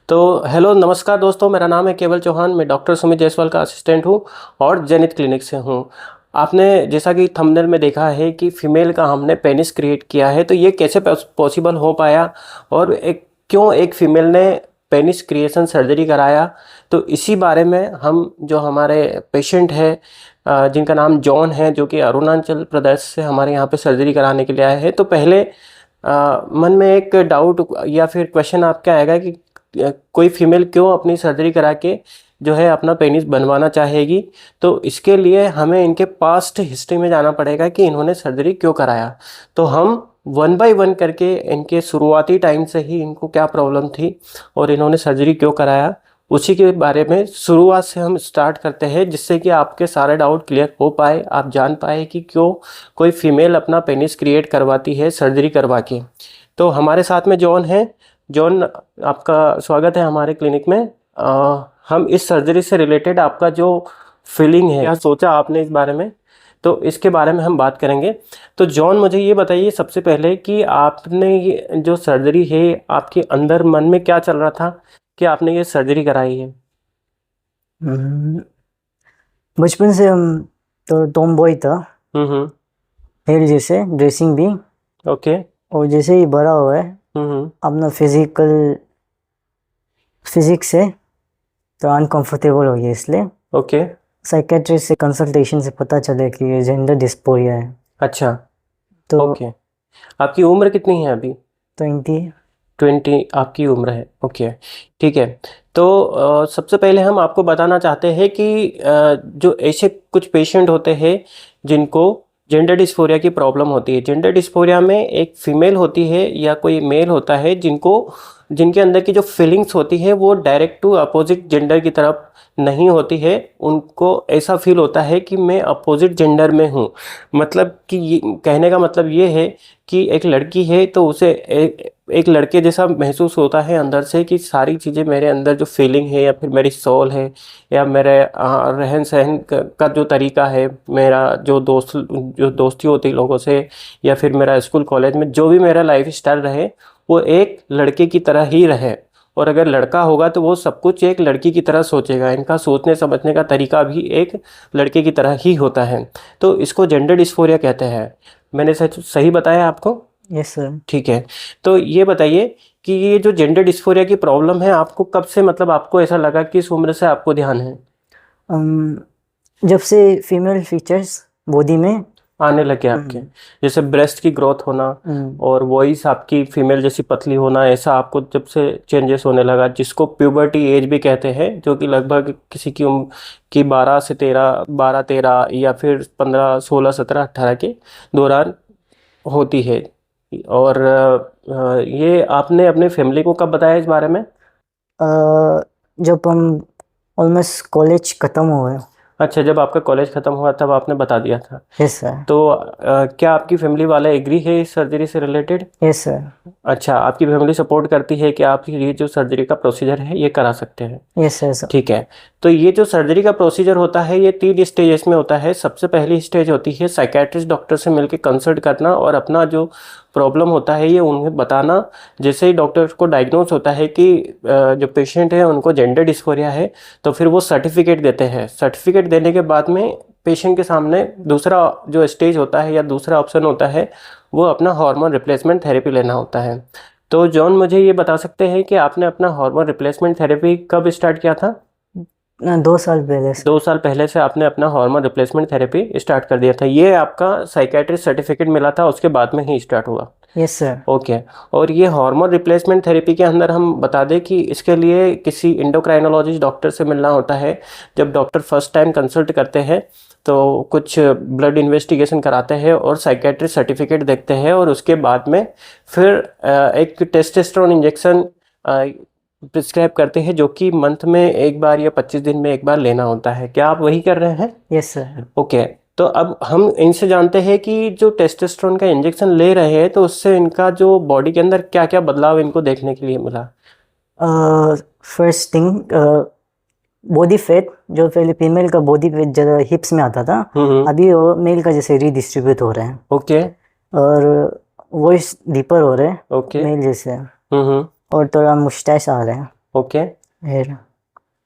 तो हेलो नमस्कार दोस्तों, मेरा नाम है केवल चौहान। मैं डॉक्टर सुमित जायसवाल का असिस्टेंट हूँ और जेनिथ क्लिनिक से हूँ। आपने जैसा कि थंबनेल में देखा है कि फीमेल का हमने पेनिस क्रिएट किया है, तो ये कैसे पॉसिबल हो पाया और क्यों एक फीमेल ने पेनिस क्रिएशन सर्जरी कराया, तो इसी बारे में हम जो हमारे पेशेंट है जिनका नाम जॉन है, जो कि अरुणाचल प्रदेश से हमारे यहाँ पे सर्जरी कराने के लिए आए हैं। तो पहले मन में एक डाउट या फिर क्वेश्चन आपका आएगा कि कोई फीमेल क्यों अपनी सर्जरी करा के जो है अपना पेनिस बनवाना चाहेगी। तो इसके लिए हमें इनके पास्ट हिस्ट्री में जाना पड़ेगा कि इन्होंने सर्जरी क्यों कराया। तो हम वन बाय वन करके इनके शुरुआती टाइम से ही इनको क्या प्रॉब्लम थी और इन्होंने सर्जरी क्यों कराया, उसी के बारे में शुरुआत से हम स्टार्ट करते हैं, जिससे कि आपके सारे डाउट क्लियर हो पाए, आप जान पाए कि क्यों कोई फीमेल अपना पेनिस क्रिएट करवाती है सर्जरी करवा के। तो हमारे साथ में जॉन है। जॉन, आपका स्वागत है हमारे क्लिनिक में। हम इस सर्जरी से रिलेटेड आपका जो फीलिंग है, क्या सोचा आपने इस बारे में, तो इसके बारे में हम बात करेंगे। तो जॉन, मुझे ये बताइए सबसे पहले कि आपने ये जो सर्जरी है, आपके अंदर मन में क्या चल रहा था कि आपने ये सर्जरी कराई है? हम्म, बचपन से हम तो टॉम बॉय था। हम्म। हेल जैसे ड्रेसिंग भी, ओके। और जैसे ही बड़ा हुआ है हम्म। अपना फिजिक्स से तो अनकंफर्टेबल हो गया, इसलिए ओके। साइकेट्रिस्ट से कंसल्टेशन से पता चला कि ये जेंडर डिस्फोरिया है। अच्छा। तो ओके। आपकी उम्र कितनी है अभी? 20। 20 आपकी उम्र है। ओके, ठीक है। तो सबसे पहले हम आपको बताना चाहते हैं कि जो ऐसे कुछ पेशेंट होते हैं जिनको जेंडर डिस्फोरिया की प्रॉब्लम होती है। जेंडर डिस्फोरिया में एक फीमेल होती है या कोई मेल होता है जिनके अंदर की जो फीलिंग्स होती है वो डायरेक्ट टू अपोजिट जेंडर की तरफ नहीं होती है। उनको ऐसा फील होता है कि मैं अपोजिट जेंडर में हूँ। मतलब कि कहने का मतलब ये है कि एक लड़की है तो उसे एक लड़के जैसा महसूस होता है अंदर से कि सारी चीज़ें मेरे अंदर जो फीलिंग है या फिर मेरी सोल है या मेरे रहन सहन का जो तरीका है, मेरा जो दोस्ती होती है लोगों से, या फिर मेरा स्कूल कॉलेज में जो भी मेरा लाइफ स्टाइल रहे, वो एक लड़के की तरह ही रहे। और अगर लड़का होगा तो वो सब कुछ एक लड़की की तरह सोचेगा। इनका सोचने समझने का तरीका भी एक लड़के की तरह ही होता है। तो इसको जेंडर डिस्फोरिया कहते हैं। मैंने सही बताया आपको? Yes sir. ठीक है। तो ये बताइए कि ये जो जेंडर डिस्फोरिया की प्रॉब्लम है, आपको कब से, मतलब आपको ऐसा लगा कि इस उम्र से आपको ध्यान है? जब से फीमेल फीचर्स बॉडी में आने लगे आपके, जैसे ब्रेस्ट की ग्रोथ होना और वॉइस आपकी फीमेल जैसी पतली होना, ऐसा आपको जब से चेंजेस होने लगा, जिसको प्यूबर्टी एज भी कहते हैं, जो कि लगभग किसी की उम्र की 12 से 13 या फिर 15 16 17 18 के दौरान होती है। और ये आपने अपने फैमिली को कब बताया इस बारे में? जब हम ऑलमोस्ट कॉलेज खत्म हुए। अच्छा, जब आपका कॉलेज खत्म हुआ तब आपने बता दिया था। Yes sir. तो क्या आपकी फैमिली वाले एग्री है इस सर्जरी से रिलेटेड? Yes sir. अच्छा, आपकी फैमिली सपोर्ट करती है कि आप ये जो सर्जरी का प्रोसीजर है ये करा सकते हैं? Yes sir. ठीक है। तो ये जो सर्जरी का प्रोसीजर होता है ये 3 स्टेजेस में होता है। सबसे पहली स्टेज होती है साइकेट्रिस्ट डॉक्टर से मिलकर कंसल्ट करना और अपना जो प्रॉब्लम होता है ये उन्हें बताना। जैसे ही डॉक्टर को डायग्नोस होता है कि जो पेशेंट है उनको जेंडर डिस्फोरिया है, तो फिर वो सर्टिफिकेट देते हैं। सर्टिफिकेट देने के बाद में पेशेंट के सामने दूसरा जो स्टेज होता है या दूसरा ऑप्शन होता है, वो अपना हार्मोन रिप्लेसमेंट थेरेपी लेना होता है। तो जॉन, मुझे ये बता सकते हैं कि आपने अपना हार्मोन रिप्लेसमेंट थेरेपी कब स्टार्ट किया था? 2 साल पहले से। 2 साल पहले से आपने अपना हार्मोन रिप्लेसमेंट थेरेपी स्टार्ट कर दिया था। ये आपका साइकेट्रिस्ट सर्टिफिकेट मिला था उसके बाद में ही स्टार्ट हुआ? Yes sir. ओके। और ये हार्मोन रिप्लेसमेंट थेरेपी के अंदर हम बता दें कि इसके लिए किसी एंडोक्राइनोलॉजिस्ट डॉक्टर से मिलना होता है। जब डॉक्टर फर्स्ट टाइम कंसल्ट करते हैं तो कुछ ब्लड इन्वेस्टिगेशन कराते हैं और साइकेट्रिस्ट सर्टिफिकेट देखते हैं, और उसके बाद में फिर एक टेस्टोस्टेरोन इंजेक्शन प्रिस्क्राइब करते हैं, जो कि मंथ में एक बार या 25 दिन में एक बार लेना होता है। क्या आप वही कर रहे हैं? Yes sir. ओके। तो अब हम इनसे जानते हैं कि जो टेस्टोस्टेरोन का इंजेक्शन ले रहे हैं तो उससे इनका जो बॉडी के अंदर क्या क्या बदलाव इनको देखने के लिए मिला? फर्स्ट थिंग, बॉडी फैट, जो पहले फीमेल का बॉडी फैट ज़्यादा हिप्स में आता था, अभी वो मेल का जैसे रीडिस्ट्रीब्यूट हो रहे हैं। ओके। और वॉइस डीपर हो रहे हैं। ओके। मेल जैसे। और थोड़ा मुस्टैच आ रहे हैं। ओके। हेयर,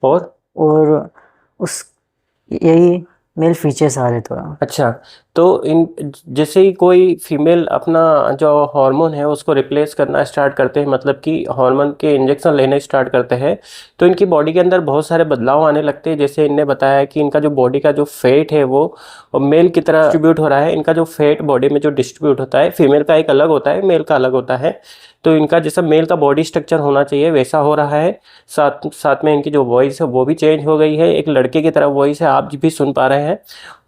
और उस यही मेल फीचर्स आ रहे थोड़ा। अच्छा, तो इन जैसे ही कोई फीमेल अपना जो हार्मोन है उसको रिप्लेस करना स्टार्ट करते हैं, मतलब कि हार्मोन के इंजेक्शन लेने स्टार्ट करते हैं, तो इनकी बॉडी के अंदर बहुत सारे बदलाव आने लगते हैं। जैसे इनने बताया कि इनका जो बॉडी का जो फैट है वो मेल की तरह डिस्ट्रीब्यूट हो रहा है। इनका जो फैट बॉडी में जो डिस्ट्रीब्यूट होता है, फीमेल का एक अलग होता है, मेल का अलग होता है। तो इनका जैसा मेल का बॉडी स्ट्रक्चर होना चाहिए वैसा हो रहा है। साथ साथ में इनकी जो वॉइस है वो भी चेंज हो गई है, एक लड़के की तरह वॉइस है, आप भी सुन पा रहे हैं।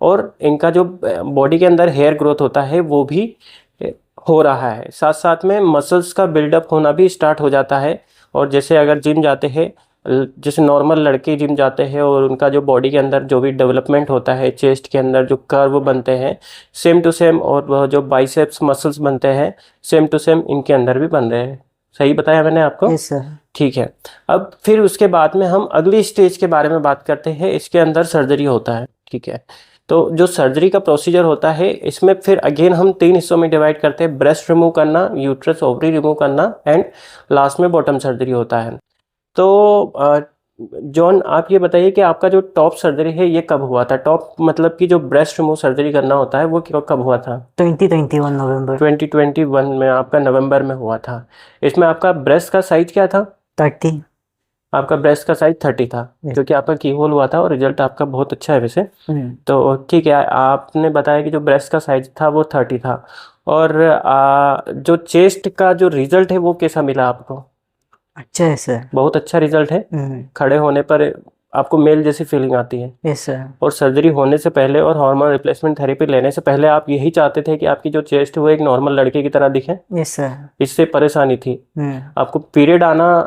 और इनका जो बॉडी के अंदर हेयर ग्रोथ होता है वो भी हो रहा है। साथ साथ में मसल्स का बिल्डअप होना भी स्टार्ट हो जाता है। और जैसे अगर जिम जाते हैं, जैसे नॉर्मल लड़के जिम जाते हैं और उनका जो बॉडी के अंदर जो भी डेवलपमेंट होता है, चेस्ट के अंदर जो कर्व बनते हैं सेम टू सेम, और वह जो बाइसेप्स मसल्स बनते हैं सेम टू सेम इनके अंदर भी बन रहे हैं। सही बताया मैंने आपको? Yes sir. ठीक है। अब फिर उसके बाद में हम अगली स्टेज के बारे में बात करते हैं। इसके अंदर सर्जरी होता है, ठीक है। तो जो सर्जरी का प्रोसीजर होता है इसमें फिर अगेन हम 3 हिस्सों में डिवाइड करते हैं। ब्रेस्ट रिमूव करना, यूट्रस ओवरी रिमूव करना एंड लास्ट में बॉटम सर्जरी होता है। तो जॉन, आप ये बताइए कि आपका जो टॉप सर्जरी है ये कब हुआ था? टॉप मतलब कि जो ब्रेस्ट रिमूव सर्जरी करना होता है वो कब हुआ था? 2021 नवंबर। 2021 में आपका नवंबर में हुआ था। इसमें आपका ब्रेस्ट का साइज क्या था? 30। आपका ब्रेस्ट का साइज 30 था, क्योंकि आपका की होल हुआ था और रिजल्ट आपका बहुत अच्छा है वैसे। तो ठीक है, आपने बताया कि जो ब्रेस्ट का साइज था वो 30 था। और जो चेस्ट का जो रिजल्ट है वो कैसा मिला आपको? अच्छा है सर। बहुत अच्छा रिजल्ट है। खड़े होने पर आपको मेल जैसी फीलिंग आती है। Yes sir. और सर्जरी होने से पहले और हार्मोन रिप्लेसमेंट थेरेपी लेने से पहले आप यही चाहते थे कि आपकी जो चेस्ट है वो एक नॉर्मल लड़के की तरह दिखे? Yes sir. इससे परेशानी थी आपको? पीरियड आना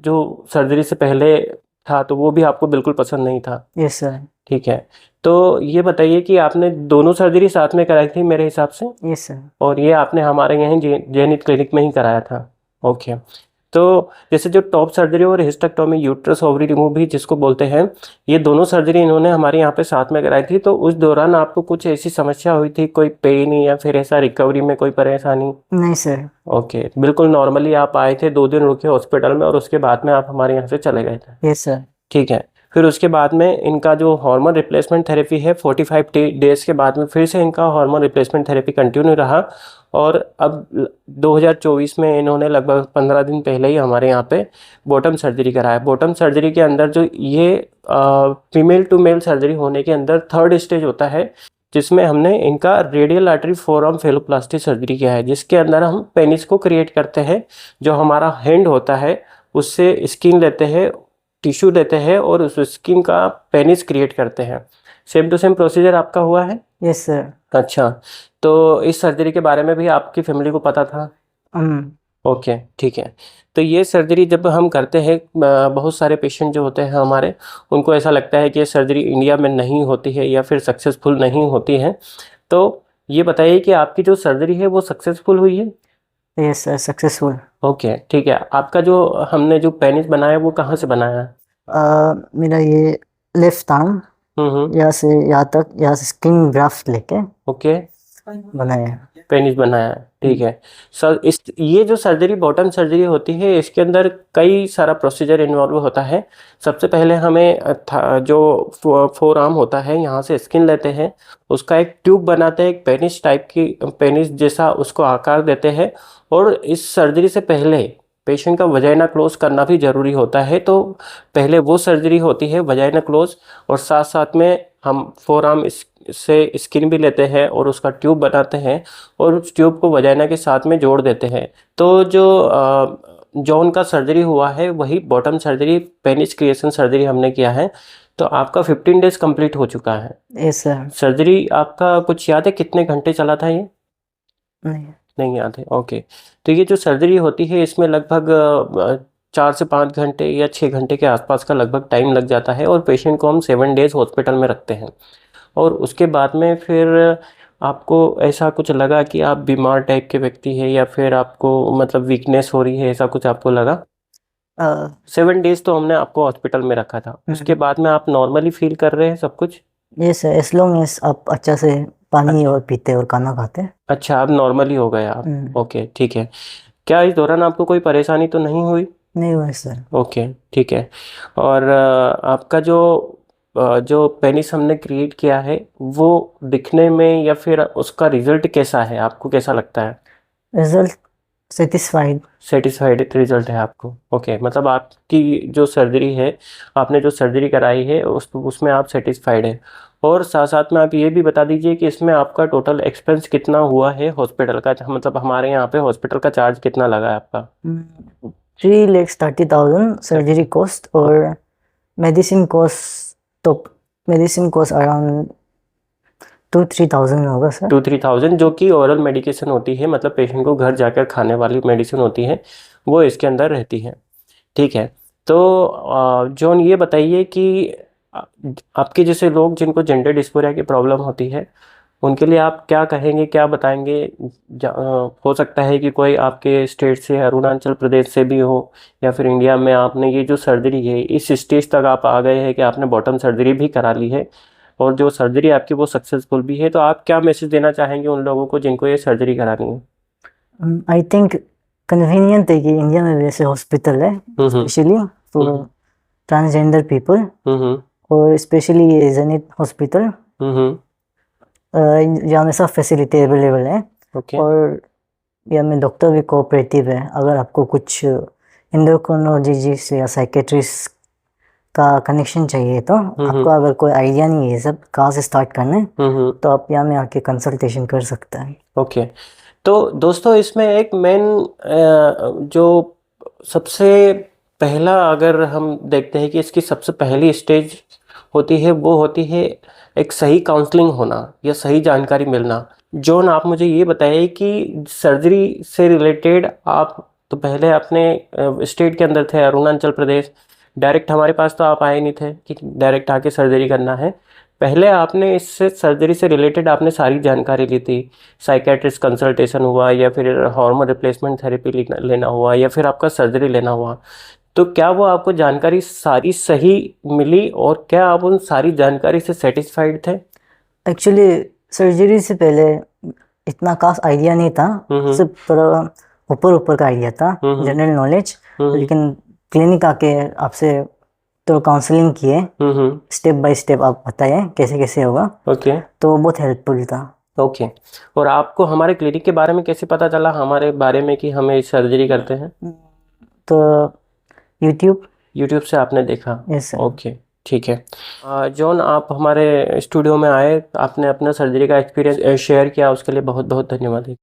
जो सर्जरी से पहले था तो वो भी आपको बिल्कुल पसंद नहीं था? Yes sir. ठीक है। तो ये बताइए कि आपने दोनों सर्जरी साथ में कराई थी मेरे हिसाब से? Yes sir. और ये आपने हमारे यहाँ जेनिथ क्लिनिक में ही कराया था? ओके। तो जैसे जो टॉप सर्जरी और हिस्टेक्टोमी, यूट्रस ओवरी रिमूव भी जिसको बोलते हैं, ये दोनों सर्जरी इन्होंने हमारे यहाँ पे साथ में कराई थी। तो उस दौरान आपको कुछ ऐसी समस्या हुई थी, कोई पेन या फिर ऐसा रिकवरी में कोई परेशानी? नहीं सर। ओके, बिल्कुल नॉर्मली आप आए थे, 2 दिन रुके हॉस्पिटल में और उसके बाद में आप हमारे यहाँ से चले गए थे? Yes sir. ठीक है। फिर उसके बाद में इनका जो हार्मोन रिप्लेसमेंट थेरेपी है 45 डेज के बाद में फिर से इनका हार्मोन रिप्लेसमेंट थेरेपी कंटिन्यू रहा। और अब 2024 में इन्होंने लगभग 15 दिन पहले ही हमारे यहाँ पे बॉटम सर्जरी कराया। बॉटम सर्जरी के अंदर जो ये फीमेल टू मेल सर्जरी होने के अंदर 3rd स्टेज होता है, जिसमें हमने इनका रेडियल आर्टरी फोरआर्म फेलोप्लास्टी सर्जरी किया है, जिसके अंदर हम पेनिस को क्रिएट करते हैं। जो हमारा हैंड होता है उससे स्किन लेते हैं, टिश्यू लेते हैं और उस स्किन का पेनिस क्रिएट करते हैं। सेम टू सेम प्रोसीजर आपका हुआ है? Yes sir. अच्छा, तो इस सर्जरी के बारे में भी आपकी फैमिली को पता था? ओके, ठीक है। तो ये सर्जरी जब हम करते हैं, बहुत सारे पेशेंट जो होते हैं हमारे, उनको ऐसा लगता है कि ये सर्जरी इंडिया में नहीं होती है या फिर सक्सेसफुल नहीं होती है। तो ये बताइए कि आपकी जो सर्जरी है वो सक्सेसफुल हुई है? Yes sir, successful. ओके, ठीक है। आपका जो हमने जो पेनिस बनाया वो कहाँ से बनाया है? मेरा ये लेफ्ट आर्म यहाँ से यहाँ तक, यहाँ से स्किन ग्राफ्ट लेके ओके बनाया, पेनिस बनाया है। ठीक है सर। इस ये जो सर्जरी बॉटम सर्जरी होती है इसके अंदर कई सारा प्रोसीजर इन्वॉल्व होता है। सबसे पहले हमें जो फोर आर्म होता है यहाँ से स्किन लेते हैं, उसका एक ट्यूब बनाते हैं, एक पेनिस टाइप की पेनिस जैसा उसको आकार देते हैं। और इस सर्जरी से पहले पेशेंट का वजाइना क्लोज करना भी ज़रूरी होता है। तो पहले वो सर्जरी होती है वजाइना क्लोज, और साथ साथ में हम फोर आर्म से स्किन भी लेते हैं और उसका ट्यूब बनाते हैं और उस ट्यूब को वजाइना के साथ में जोड़ देते हैं। तो जो उनका सर्जरी हुआ है वही bottom surgery, penis creation surgery हमने किया है। तो आपका 15 डेज कंप्लीट हो चुका है। Yes sir. सर्जरी आपका कुछ याद है कितने घंटे चला था ये? नहीं याद है। ओके। तो ये जो सर्जरी होती है इसमें लगभग 4 से 5 घंटे या 6 घंटे के आसपास का लगभग टाइम लग जाता है। और पेशेंट को हम 7 डेज हॉस्पिटल में रखते हैं। और उसके बाद में फिर आपको ऐसा कुछ लगा कि आप बीमार टाइप के व्यक्ति हैं या फिर आपको मतलब वीकनेस हो रही है, ऐसा कुछ आपको लगा? 7 डेज तो हमने आपको हॉस्पिटल में रखा था। उसके बाद में आप नॉर्मली फील कर रहे हैं सब कुछ? यस एज लॉन्ग एज आप अच्छा से पानी और पीते और खाना खाते। अच्छा, आप नॉर्मली हो गए आप। ओके, ठीक है। क्या इस दौरान आपको कोई परेशानी तो नहीं हुई? नहीं हुआ सर। ओके, ठीक है। और आपका जो पेनिस हमने क्रिएट किया है वो दिखने में या फिर उसका रिजल्ट कैसा है, आपको कैसा लगता है? Result satisfied. सेटिस्फाइड रिजल्ट है आपको? ओके, मतलब आपकी जो सर्जरी है, आपने जो सर्जरी कराई है उसमें आप सेटिस्फाइड है। और साथ साथ में आप ये भी बता दीजिए कि इसमें आपका टोटल एक्सपेंस कितना हुआ है हॉस्पिटल का, मतलब हमारे यहाँ पे हॉस्पिटल का चार्ज कितना लगा है आपका? 3,30,000 सर्जरी कॉस्ट, और मेडिसिन कॉस्ट तो मेडिसिन कॉस्ट अराउंड 2-3,000 होगा सर। 2-3,000 जो कि ओरल मेडिकेशन होती है, मतलब पेशेंट को घर जाकर खाने वाली मेडिसिन होती है, वो इसके अंदर रहती है। ठीक है। तो जॉन ये बताइए कि आ- आपके जैसे लोग जिनको जेंडर डिस्फोरिया की प्रॉब्लम होती है, उनके लिए आप क्या कहेंगे, क्या बताएंगे? हो सकता है कि कोई आपके स्टेट से, अरुणाचल प्रदेश से भी हो, या फिर इंडिया में आपने ये जो सर्जरी है, इस स्टेज तक आप आ गए हैं कि आपने बॉटम सर्जरी भी करा ली है और जो सर्जरी आपकी वो सक्सेसफुल भी है, तो आप क्या मैसेज देना चाहेंगे उन लोगों को जिनको ये सर्जरी करानी है? आई थिंक कन्वीनियंट है कि इंडिया में भी ऐसे हॉस्पिटल है स्पेशली फॉर ट्रांसजेंडर पीपल, और स्पेशली ये जेनिथ हॉस्पिटल यहाँ में सब फैसिलिटी अवेलेबल है। ओके। और यहाँ में डॉक्टर भी कोऑपरेटिव है। अगर आपको कुछ एंडोक्रिनोलॉजिस्ट या साइकेट्रिस्ट का कनेक्शन चाहिए तो आपको अगर कोई आइडिया नहीं है सब कहाँ से स्टार्ट करना है, तो आप यहाँ में आके कंसल्टेशन कर सकते हैं। ओके। तो दोस्तों इसमें एक मेन जो सबसे पहला, अगर हम देखते हैं कि इसकी सबसे पहली स्टेज होती है, वो होती है एक सही काउंसलिंग होना या सही जानकारी मिलना। जॉन, आप मुझे ये बताइए कि सर्जरी से रिलेटेड आप तो पहले अपने स्टेट के अंदर थे, अरुणाचल प्रदेश, डायरेक्ट हमारे पास तो आप आए नहीं थे कि डायरेक्ट आके सर्जरी करना है। पहले आपने इससे सर्जरी से रिलेटेड आपने सारी जानकारी ली थी, साइकेट्रिस्ट कंसल्टेशन हुआ या फिर हार्मोन रिप्लेसमेंट थेरेपी लेना हुआ या फिर आपका सर्जरी लेना हुआ, तो क्या वो आपको जानकारी सारी सही मिली और क्या आप उन सारी जानकारी से सेटिस्फाइड थे? एक्चुअली सर्जरी से पहले इतना खास आइडिया नहीं था, सिर्फ थोड़ा ऊपर ऊपर का आइडिया था, जनरल नॉलेज। लेकिन क्लिनिक आके आपसे तो काउंसलिंग किए, स्टेप बाय स्टेप आप बताए कैसे कैसे होगा, ओके। तो बहुत हेल्पफुल था। ओके। और आपको हमारे क्लिनिक के बारे में कैसे पता चला, हमारे बारे में कि हम सर्जरी करते हैं? तो यूट्यूब से आपने देखा? Yes sir. ओके, ठीक है। जॉन, आप हमारे स्टूडियो में आए, आपने अपना सर्जरी का एक्सपीरियंस शेयर किया, उसके लिए बहुत बहुत धन्यवाद।